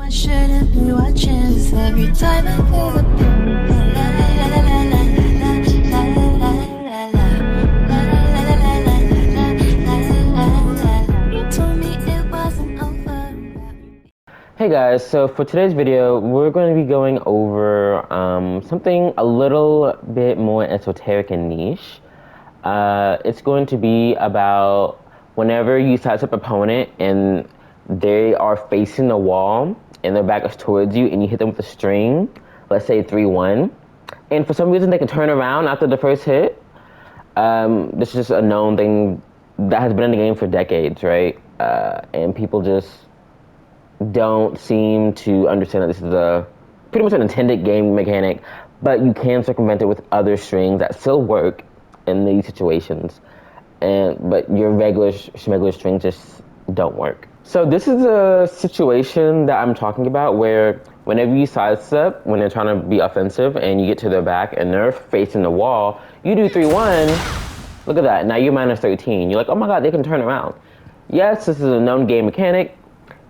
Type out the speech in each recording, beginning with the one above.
I shouldn't be watching this every time I feel the you told me it wasn't over. Hey guys, so for today's video, we're going to be going over something a little bit more esoteric and niche. It's going to be about whenever you size up an opponent and they are facing the wall and their back is towards you and you hit them with a string, let's say 3-1, and for some reason they can turn around after the first hit. This is just a known thing that has been in the game for decades, right? And people just don't seem to understand that this is pretty much an intended game mechanic, but you can circumvent it with other strings that still work in these situations, but your regular strings just don't work. So this is a situation that I'm talking about where whenever you sidestep, when they're trying to be offensive and you get to their back and they're facing the wall, you do 3-1, look at that, now you're minus 13. You're like, oh my god, they can turn around. Yes, this is a known game mechanic.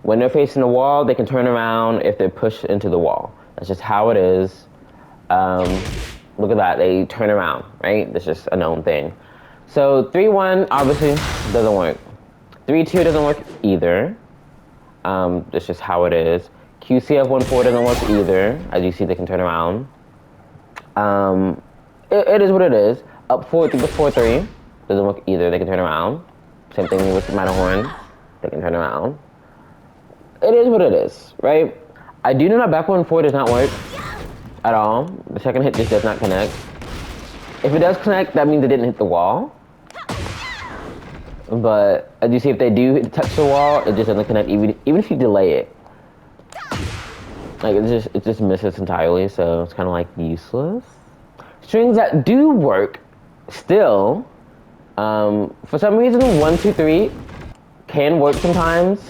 When they're facing the wall, they can turn around if they're pushed into the wall. That's just how it is. Look at that, they turn around, right? That's just a known thing. So 3-1 obviously doesn't work. 3-2 doesn't work either. That's just how it is. QCF 1-4 doesn't work either. As you see, they can turn around. It is what it is. Up 4-3 doesn't work either. They can turn around. Same thing with Matterhorn. They can turn around. It is what it is, right? I do know that back 1-4 does not work at all. The second hit just does not connect. If it does connect, that means it didn't hit the wall. But as you see, if they do touch the wall, it just doesn't connect even if you delay it. Like it just misses entirely, so it's kind of like useless. Strings that do work still, for some reason 1-2-3 can work sometimes.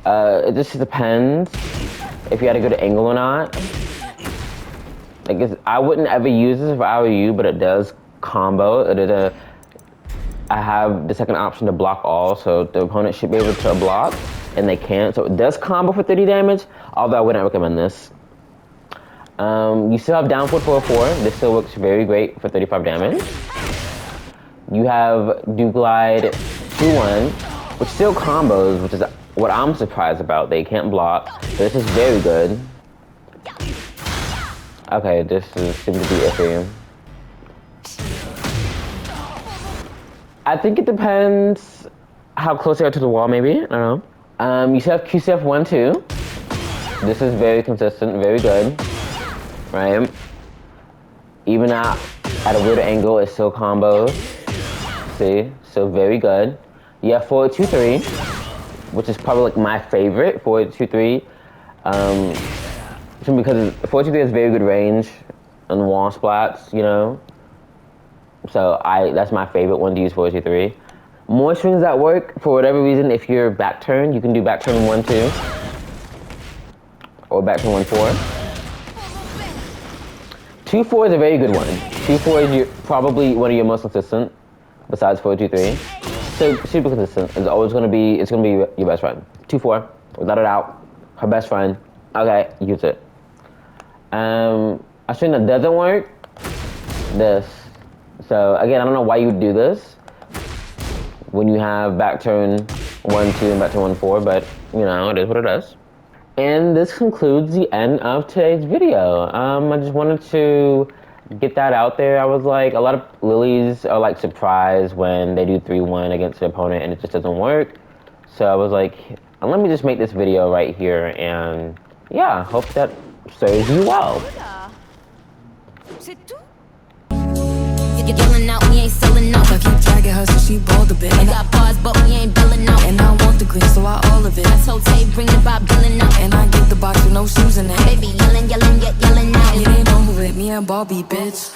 It just depends if you had a good angle or not. I wouldn't ever use this if I were you, but it does combo. I have the second option to block all, so the opponent should be able to block, and they can't. So it does combo for 30 damage, although I wouldn't recommend this. You still have down 4-4. This still works very great for 35 damage. You have do glide 2-1, which still combos, which is what I'm surprised about. They can't block, but this is very good. Okay, this seems to be iffy. I think it depends how close they are to the wall, maybe. I don't know. You still have QCF 1-2. This is very consistent, very good, right? Even at a weird angle, it still combos. See, so very good. You have 4-2-3, which is probably like my favorite, 4-2-3. Because 4-2-3 has very good range on wall splats, you know. So that's my favorite one to use 4-2-3. More strings that work, for whatever reason, if you're back turn, you can do back turn 1-2. Or back turn 1-4. 2-4 is a very good one. 2-4 is probably one of your most consistent, besides 4-2-3. So super consistent. It's always gonna be your best friend. 2-4, without a doubt, her best friend. Okay, use it. A string that doesn't work, this. So again, I don't know why you would do this when you have back turn 1-2 and back turn 1-4, but you know, it is what it is. And this concludes the end of today's video. I just wanted to get that out there. I was like, a lot of lilies are like surprised when they do 3-1 against their opponent and it just doesn't work. So I was like, let me just make this video right here, and yeah, hope that serves you well. You're yelling out, we ain't selling out. I keep dragging her so she bald a bit. I got bars, but we ain't billing out. And I want the green, so I all of it. I told Tay, bring the Bob billing out. And I give the box with no shoes in it. Baby, yelling, yelling, yelling out. It ain't over with me and Bobby, bitch.